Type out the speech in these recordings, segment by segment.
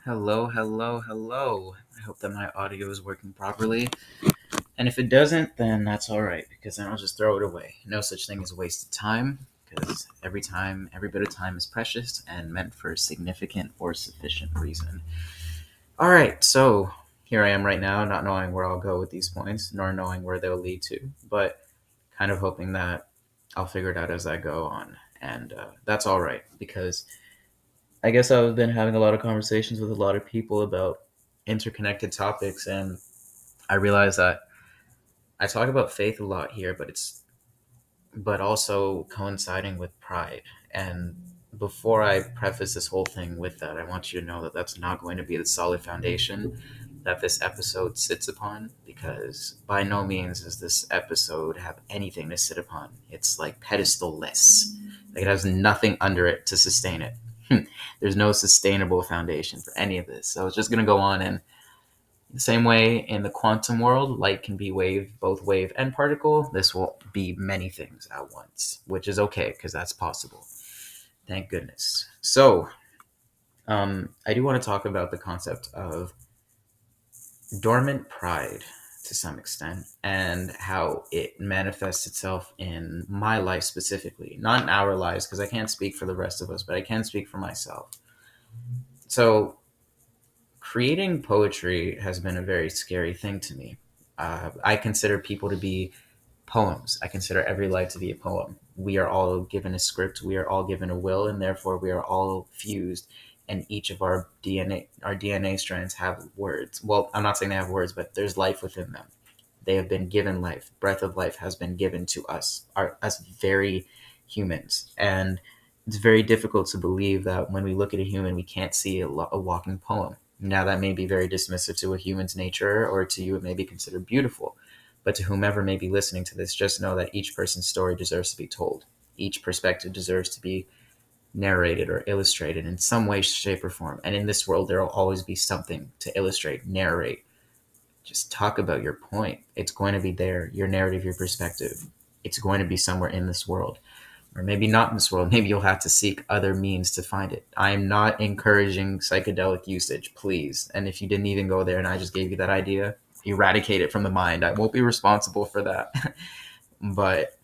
Hello, hello, hello. I hope that my audio is working properly. And if it doesn't, then that's all right because then I'll just throw it away. No such thing as wasted time because every bit of time is precious and meant for a significant or sufficient reason. All right, so here I am right now, not knowing where I'll go with these points, nor knowing where they'll lead to, but kind of hoping that I'll figure it out as I go on. And that's all right because I guess I've been having a lot of conversations with a lot of people about interconnected topics, and I realize that I talk about faith a lot here, but also coinciding with pride. And before I preface this whole thing with that, I want you to know that that's not going to be the solid foundation that this episode sits upon, because by no means does this episode have anything to sit upon. It's like pedestal-less. Like it has nothing under it to sustain it. There's no sustainable foundation for any of this. So it's just going to go on. And the same way in the quantum world, light can be wave, both wave and particle. This will be many things at once, which is okay because that's possible. Thank goodness. So I do want to talk about the concept of dormant pride to some extent and how it manifests itself in my life specifically, not in our lives, because I can't speak for the rest of us, but I can speak for myself. So creating poetry has been a very scary thing to me. I consider people to be poems. I consider every life to be a poem. We are all given a script, we are all given a will, and therefore we are all fused. And each of our DNA strands have words. Well, I'm not saying they have words, but there's life within them. They have been given life. Breath of life has been given to us, us very humans. And it's very difficult to believe that when we look at a human, we can't see a walking poem. Now, that may be very dismissive to a human's nature, or to you, it may be considered beautiful. But to whomever may be listening to this, just know that each person's story deserves to be told. Each perspective deserves to be narrated or illustrated in some way, shape, or form. And in this world, there will always be something to illustrate, narrate. Just talk about your point. It's going to be there, your narrative, your perspective. It's going to be somewhere in this world, or maybe not in this world. Maybe you'll have to seek other means to find it. I am not encouraging psychedelic usage, please. And if you didn't even go there and I just gave you that idea, eradicate it from the mind. I won't be responsible for that. But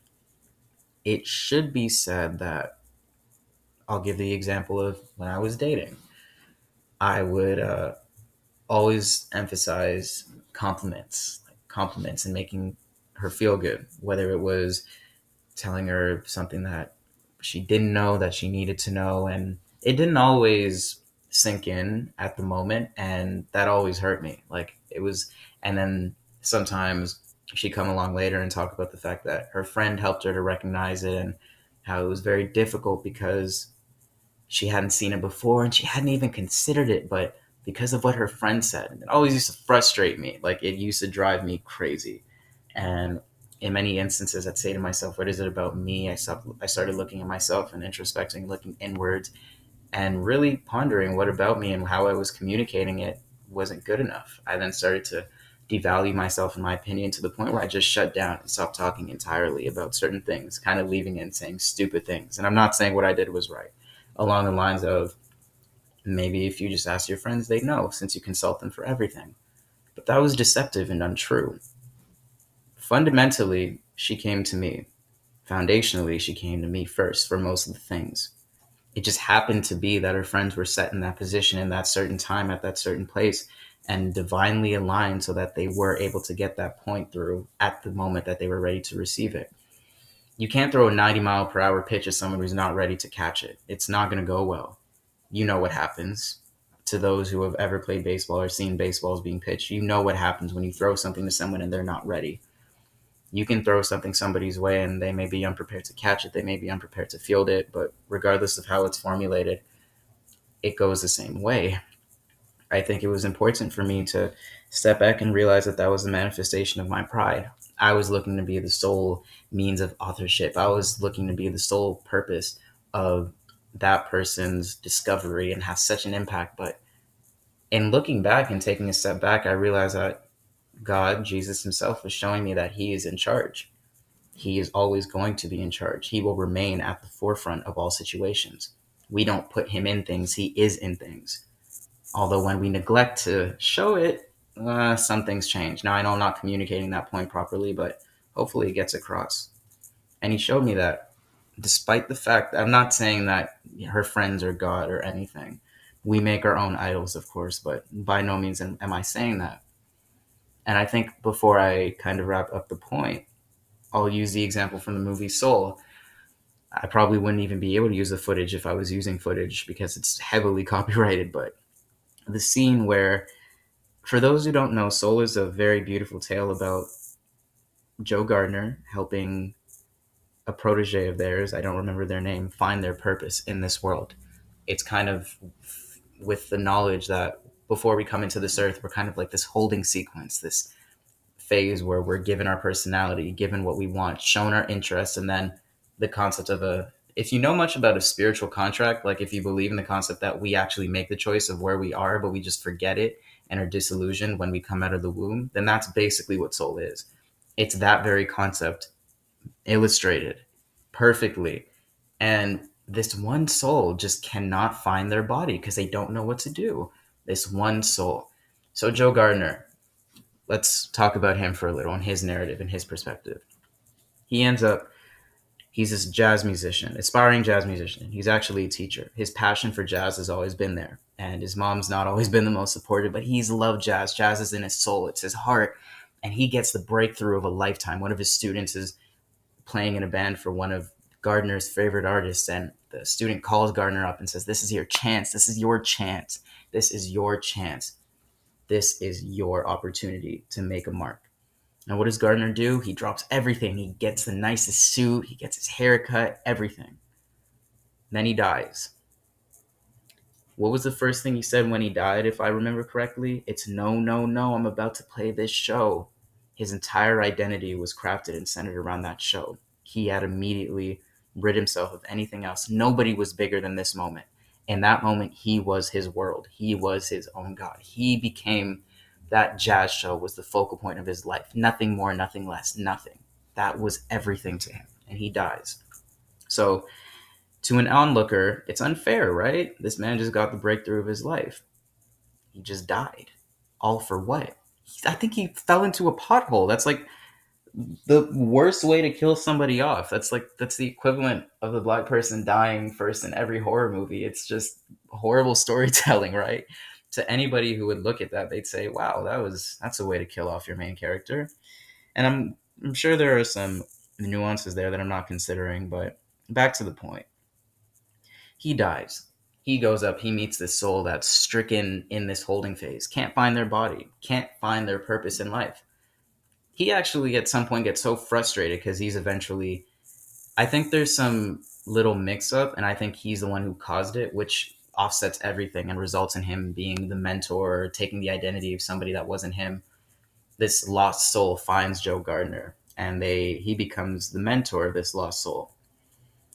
it should be said that I'll give the example of when I was dating. I would always emphasize compliments, and making her feel good, whether it was telling her something that she didn't know that she needed to know. And it didn't always sink in at the moment. And that always hurt me. Like it was, and then sometimes she'd come along later and talk about the fact that her friend helped her to recognize it, and how it was very difficult because she hadn't seen it before and she hadn't even considered it. But because of what her friend said, and it always used to frustrate me. Like it used to drive me crazy. And in many instances, I'd say to myself, what is it about me? I started looking at myself and introspecting, looking inwards, and really pondering what about me and how I was communicating it wasn't good enough. I then started to devalue myself and my opinion to the point where I just shut down and stopped talking entirely about certain things, kind of leaving in saying stupid things. And I'm not saying what I did was right, along the lines of maybe if you just ask your friends, they'd know since you consult them for everything. But that was deceptive and untrue. Fundamentally, she came to me. Foundationally, she came to me first for most of the things. It just happened to be that her friends were set in that position in that certain time at that certain place and divinely aligned so that they were able to get that point through at the moment that they were ready to receive it. You can't throw a 90-mile-per-hour pitch at someone who's not ready to catch it. It's not going to go well. You know what happens to those who have ever played baseball or seen baseballs being pitched. You know what happens when you throw something to someone and they're not ready. You can throw something somebody's way and they may be unprepared to catch it, they may be unprepared to field it, but regardless of how it's formulated, it goes the same way. I think it was important for me to step back and realize that that was a manifestation of my pride. I was looking to be the sole means of authorship. I was looking to be the sole purpose of that person's discovery and have such an impact. But in looking back and taking a step back, I realized that God, Jesus himself, was showing me that he is in charge. He is always going to be in charge. He will remain at the forefront of all situations. We don't put him in things, he is in things. Although when we neglect to show it, some things change. Now I know I'm not communicating that point properly, but hopefully it gets across. And he showed me that despite the fact, I'm not saying that her friends are God or anything. We make our own idols, of course, but by no means am I saying that. And I think before I kind of wrap up the point, I'll use the example from the movie Soul. I probably wouldn't even be able to use the footage if I was using footage because it's heavily copyrighted. But the scene where, for those who don't know, Soul is a very beautiful tale about Joe Gardner helping a protege of theirs, I don't remember their name, find their purpose in this world. It's kind of with the knowledge that before we come into this earth, we're kind of like this holding sequence, this phase where we're given our personality, given what we want, shown our interests, and then the concept of a, if you know much about a spiritual contract, like if you believe in the concept that we actually make the choice of where we are, but we just forget it and are disillusioned when we come out of the womb, then that's basically what soul is. It's that very concept illustrated perfectly. And this one soul just cannot find their body because they don't know what to do. This one soul. So, Joe Gardner, let's talk about him for a little and his narrative and his perspective. He ends up, he's this jazz musician, aspiring jazz musician. He's actually a teacher. His passion for jazz has always been there. And his mom's not always been the most supportive, but he's loved jazz. Jazz is in his soul, it's his heart. And he gets the breakthrough of a lifetime. One of his students is playing in a band for one of Gardner's favorite artists, and the student calls Gardner up and says, "This is your chance. This is your chance. This is your chance. This is your opportunity to make a mark." Now, what does Gardner do? He drops everything. He gets the nicest suit. He gets his haircut, everything. Then he dies. What was the first thing he said when he died, if I remember correctly? It's no, no, no, I'm about to play this show. His entire identity was crafted and centered around that show. He had immediately rid himself of anything else. Nobody was bigger than this moment. In that moment, he was his world. He was his own God. He became, that jazz show was the focal point of his life. Nothing more, nothing less, nothing. That was everything to him. And he dies. So, to an onlooker, it's unfair, right? This man just got the breakthrough of his life. He just died. All for what? I think he fell into a pothole. That's like the worst way to kill somebody off. That's the equivalent of the black person dying first in every horror movie. It's just horrible storytelling, right? To anybody who would look at that, they'd say, "Wow, that's a way to kill off your main character." And I'm sure there are some nuances there that I'm not considering, but back to the point. He dies. He goes up, he meets this soul that's stricken in this holding phase, can't find their body, can't find their purpose in life. He actually, at some point, gets so frustrated because he's eventually, I think there's some little mix up, and I think he's the one who caused it, which offsets everything and results in him being the mentor, taking the identity of somebody that wasn't him. This lost soul finds Joe Gardner, and he becomes the mentor of this lost soul.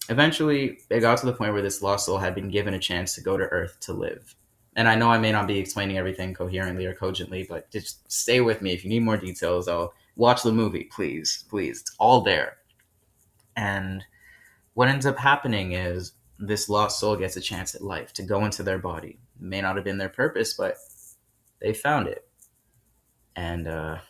Eventually, it got to the point where this lost soul had been given a chance to go to Earth to live. And I know I may not be explaining everything coherently or cogently, but just stay with me. If you need more details, I'll watch the movie, please. Please. It's all there. And what ends up happening is this lost soul gets a chance at life to go into their body. It may not have been their purpose, but they found it. And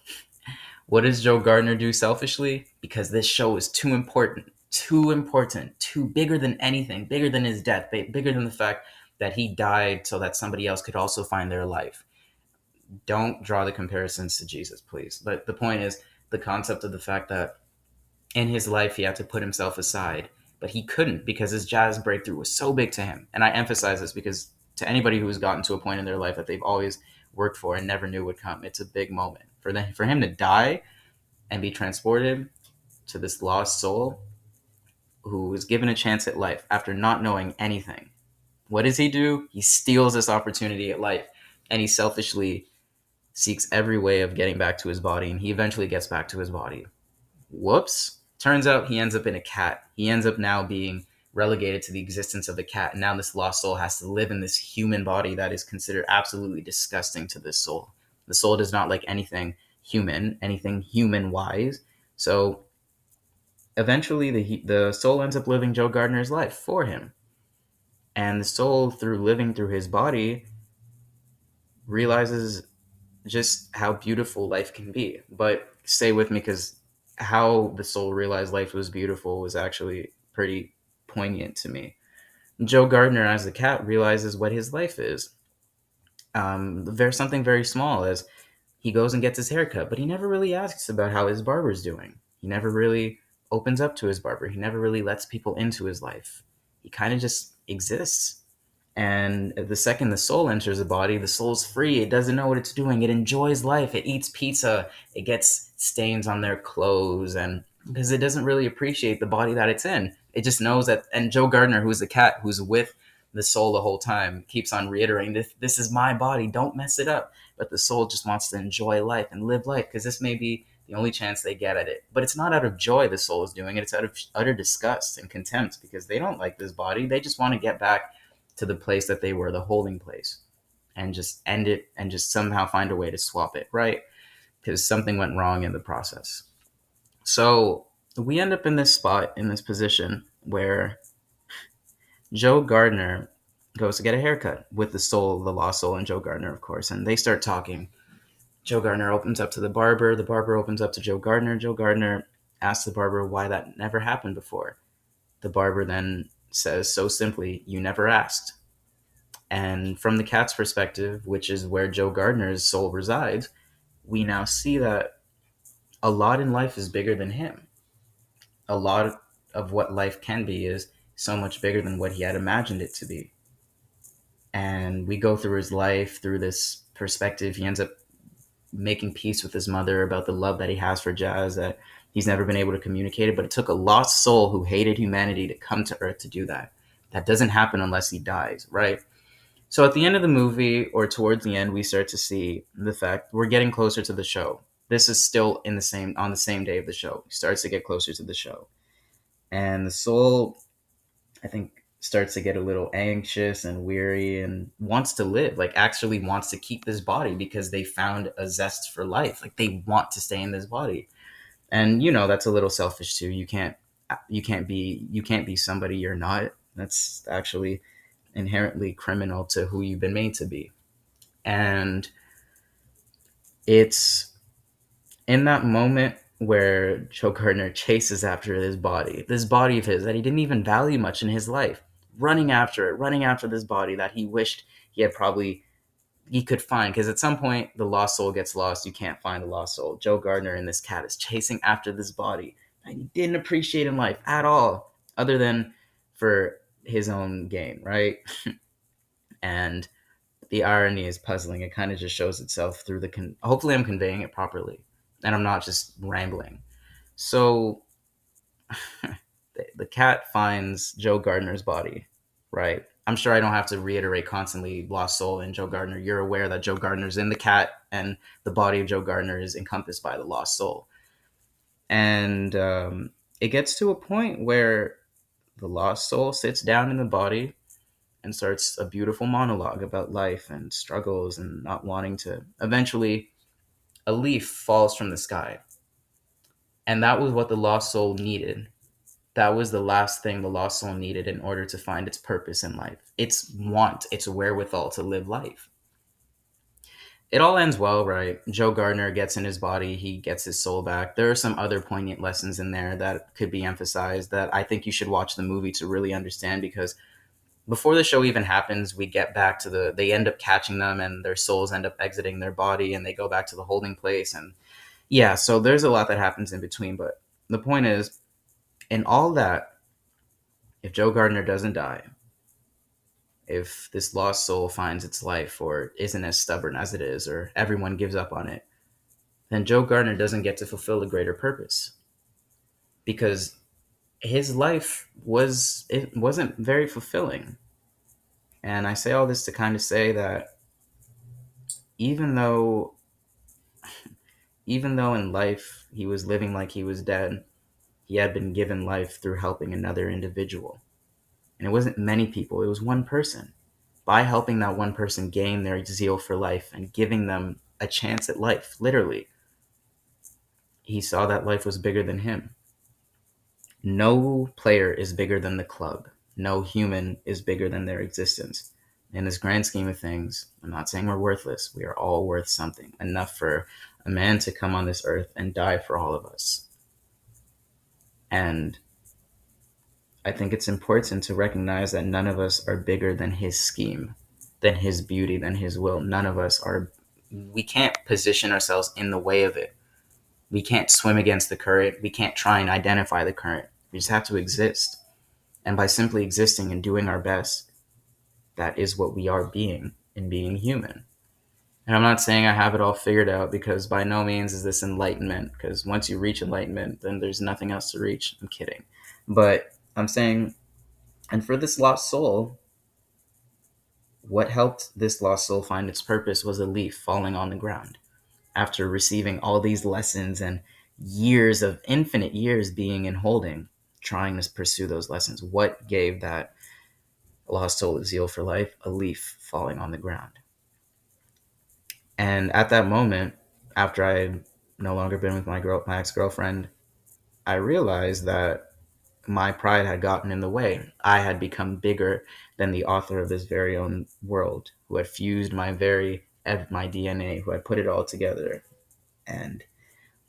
what does Joe Gardner do selfishly? Because this show is too important, too bigger than anything, bigger than his death, bigger than the fact that he died so that somebody else could also find their life. Don't draw the comparisons to Jesus, please. But the point is the concept of the fact that in his life he had to put himself aside, but he couldn't because his jazz breakthrough was so big to him. And I emphasize this because to anybody who has gotten to a point in their life that they've always worked for and never knew would come, it's a big moment. For him to die and be transported to this lost soul who was given a chance at life after not knowing anything. What does he do? He steals this opportunity at life, and he selfishly seeks every way of getting back to his body, and he eventually gets back to his body. Whoops. Turns out he ends up in a cat. He ends up now being relegated to the existence of the cat, and now this lost soul has to live in this human body that is considered absolutely disgusting to this soul. The soul does not like anything human-wise. So eventually the soul ends up living Joe Gardner's life for him. And the soul, through living through his body, realizes just how beautiful life can be. But stay with me, because how the soul realized life was beautiful was actually pretty poignant to me. Joe Gardner, as the cat, realizes what his life is. There's something very small as he goes and gets his haircut, but he never really asks about how his barber's doing. He never really opens up to his barber. He never really lets people into his life. He kind of just exists. And the second the soul enters the body, the soul's free. It doesn't know what it's doing. It enjoys life. It eats pizza. It gets stains on their clothes, and because it doesn't really appreciate the body that it's in. It just knows that. And Joe Gardner, who's the cat, who's with the soul the whole time, keeps on reiterating, this is my body. Don't mess it up. But the soul just wants to enjoy life and live life, because this may be the only chance they get at it. But it's not out of joy the soul is doing it. It's out of utter disgust and contempt, because they don't like this body. They just want to get back to the place that they were, the holding place, and just end it and just somehow find a way to swap it, right? Because something went wrong in the process. So we end up in this spot, in this position, where Joe Gardner goes to get a haircut with the soul, the lost soul, and Joe Gardner, of course, and they start talking. Joe Gardner opens up to the barber opens up to Joe Gardner. Joe Gardner asks the barber why that never happened before. The barber then says so simply, "You never asked." And from the cat's perspective, which is where Joe Gardner's soul resides, we now see that a lot in life is bigger than him. A lot of what life can be is so much bigger than what he had imagined it to be. And we go through his life through this perspective. He ends up making peace with his mother about the love that he has for Jazz, that he's never been able to communicate it. But it took a lost soul who hated humanity to come to Earth to do that. That doesn't happen unless he dies, right? So at the end of the movie, or towards the end, we start to see the fact we're getting closer to the show. This is still on the same day of the show. He starts to get closer to the show. And the soul, I think, starts to get a little anxious and weary and wants to live, like actually wants to keep this body because they found a zest for life. Like they want to stay in this body. And that's a little selfish too. You can't be somebody you're not. That's actually inherently criminal to who you've been made to be. And it's in that moment where Joe Gardner chases after this body of his that he didn't even value much in his life, running after this body that he wished he could find. Because at some point the lost soul gets lost. You can't find the lost soul. Joe Gardner and this cat is chasing after this body that he didn't appreciate in life at all, other than for his own gain, right? And the irony is puzzling. It kind of just shows itself through hopefully I'm conveying it properly and I'm not just rambling. So the cat finds Joe Gardner's body, right? I'm sure I don't have to reiterate constantly lost soul and Joe Gardner. You're aware that Joe Gardner's in the cat and the body of Joe Gardner is encompassed by the lost soul. And it gets to a point where the lost soul sits down in the body and starts a beautiful monologue about life and struggles and not wanting to. Eventually, a leaf falls from the sky. And that was what the lost soul needed. That was the last thing the lost soul needed in order to find its purpose in life. Its its wherewithal to live life. It all ends well, right? Joe Gardner gets in his body. He gets his soul back. There are some other poignant lessons in there that could be emphasized that I think you should watch the movie to really understand, because before the show even happens, we get back to they end up catching them and their souls end up exiting their body and they go back to the holding place. And yeah, so there's a lot that happens in between. But the point is, in all that, if Joe Gardner doesn't die, if this lost soul finds its life or isn't as stubborn as it is, or everyone gives up on it, then Joe Gardner doesn't get to fulfill a greater purpose, because his life wasn't very fulfilling. And I say all this to kind of say that even though in life he was living like he was dead, he had been given life through helping another individual. And it wasn't many people, it was one person. By helping that one person gain their zeal for life and giving them a chance at life, literally, he saw that life was bigger than him. No player is bigger than the club. No human is bigger than their existence. in this grand scheme of things, I'm not saying we're worthless. We are all worth something, enough for a man to come on this earth and die for all of us. And I think it's important to recognize that none of us are bigger than his scheme, than his beauty, than his will. None of us are. We can't position ourselves in the way of it. We can't swim against the current. We can't try and identify the current. We just have to exist. And by simply existing and doing our best, that is what we are being in being human. And I'm not saying I have it all figured out, because by no means is this enlightenment, because once you reach enlightenment, then there's nothing else to reach. I'm kidding. But I'm saying, and for this lost soul, what helped this lost soul find its purpose was a leaf falling on the ground after receiving all these lessons and years of infinite years being in holding, trying to pursue those lessons. What gave that lost soul a zeal for life? A leaf falling on the ground. And at that moment, after I had no longer been with my ex-girlfriend, I realized that my pride had gotten in the way. I had become bigger than the author of this very own world, who had fused my DNA, who had put it all together. And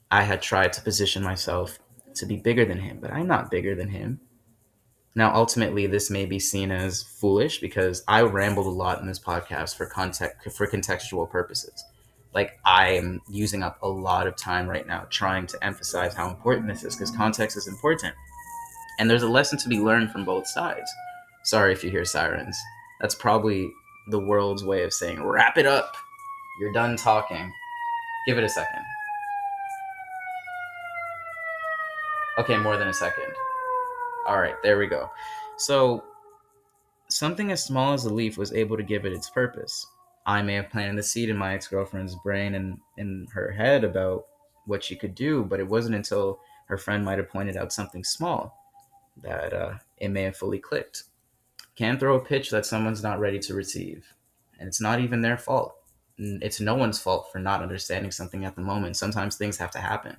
I had tried to position myself to be bigger than him, but I'm not bigger than him. Now, ultimately, this may be seen as foolish because I rambled a lot in this podcast for contextual purposes. Like, I'm using up a lot of time right now trying to emphasize how important this is, because context is important. And there's a lesson to be learned from both sides. Sorry if you hear sirens. That's probably the world's way of saying, wrap it up. You're done talking. Give it a second. Okay, more than a second. All right, there we go. So, something as small as a leaf was able to give it its purpose. I may have planted the seed in my ex-girlfriend's brain and in her head about what she could do, but it wasn't until her friend might have pointed out something small that it may have fully clicked. Can throw a pitch that someone's not ready to receive, and it's not even their fault. It's no one's fault for not understanding something at the moment. Sometimes things have to happen.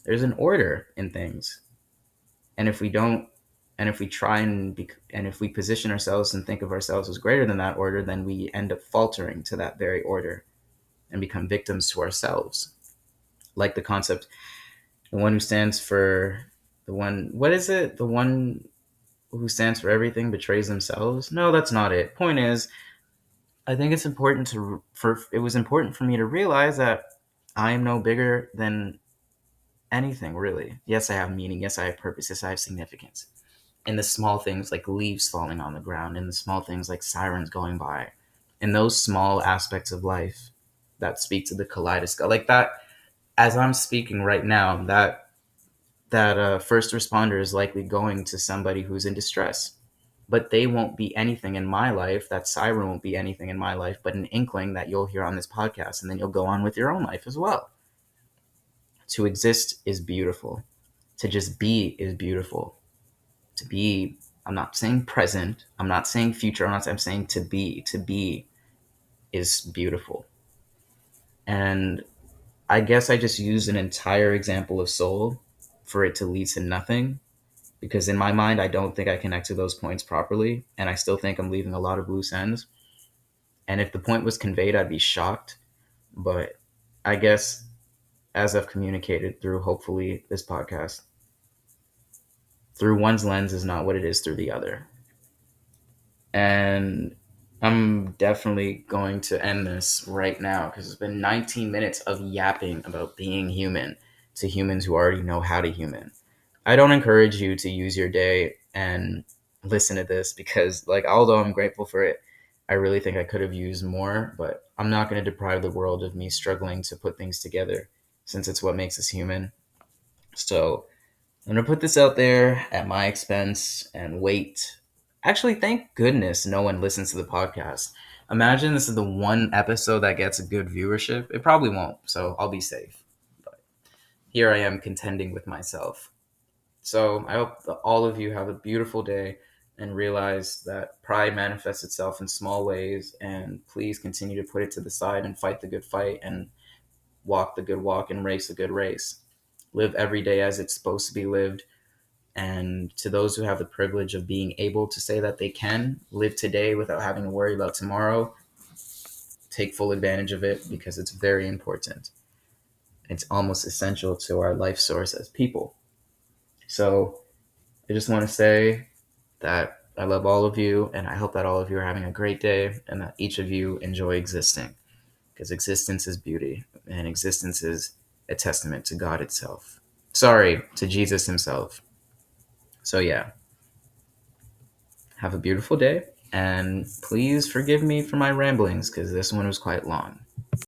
There's an order in things, and if we don't, and if we try and if we position ourselves and think of ourselves as greater than that order, then we end up faltering to that very order and become victims to ourselves. Like the concept, the one who stands for the one, what is it? The one who stands for everything betrays themselves. No, that's not it. Point is, I think it's important it was important for me to realize that I am no bigger than anything, really. Yes, I have meaning. Yes, I have purpose. Yes, I have significance. In the small things like leaves falling on the ground, in the small things like sirens going by, in those small aspects of life that speak to the kaleidoscope, like that. As I'm speaking right now, that first responder is likely going to somebody who's in distress, but they won't be anything in my life. That siren won't be anything in my life, but an inkling that you'll hear on this podcast, and then you'll go on with your own life as well. To exist is beautiful. To just be is beautiful. To be, I'm not saying present, I'm not saying future, I'm saying to be. To be is beautiful. And I guess I just used an entire example of soul for it to lead to nothing, because in my mind, I don't think I connected those points properly, and I still think I'm leaving a lot of loose ends. And if the point was conveyed, I'd be shocked. But I guess as I've communicated through, hopefully, this podcast, through one's lens is not what it is through the other. And I'm definitely going to end this right now, because it's been 19 minutes of yapping about being human to humans who already know how to human. I don't encourage you to use your day and listen to this, because, like, although I'm grateful for it, I really think I could have used more, but I'm not going to deprive the world of me struggling to put things together, since it's what makes us human. So I'm going to put this out there at my expense and wait. Actually, thank goodness no one listens to the podcast. Imagine this is the one episode that gets a good viewership. It probably won't, so I'll be safe. But here I am contending with myself. So I hope that all of you have a beautiful day and realize that pride manifests itself in small ways, and please continue to put it to the side and fight the good fight and walk the good walk and race the good race. Live every day as it's supposed to be lived. And to those who have the privilege of being able to say that they can live today without having to worry about tomorrow, take full advantage of it because it's very important. It's almost essential to our life source as people. So I just want to say that I love all of you, and I hope that all of you are having a great day and that each of you enjoy existing, because existence is beauty and existence is a testament to God itself. Sorry, to Jesus himself. So, yeah, have a beautiful day, and please forgive me for my ramblings because this one was quite long.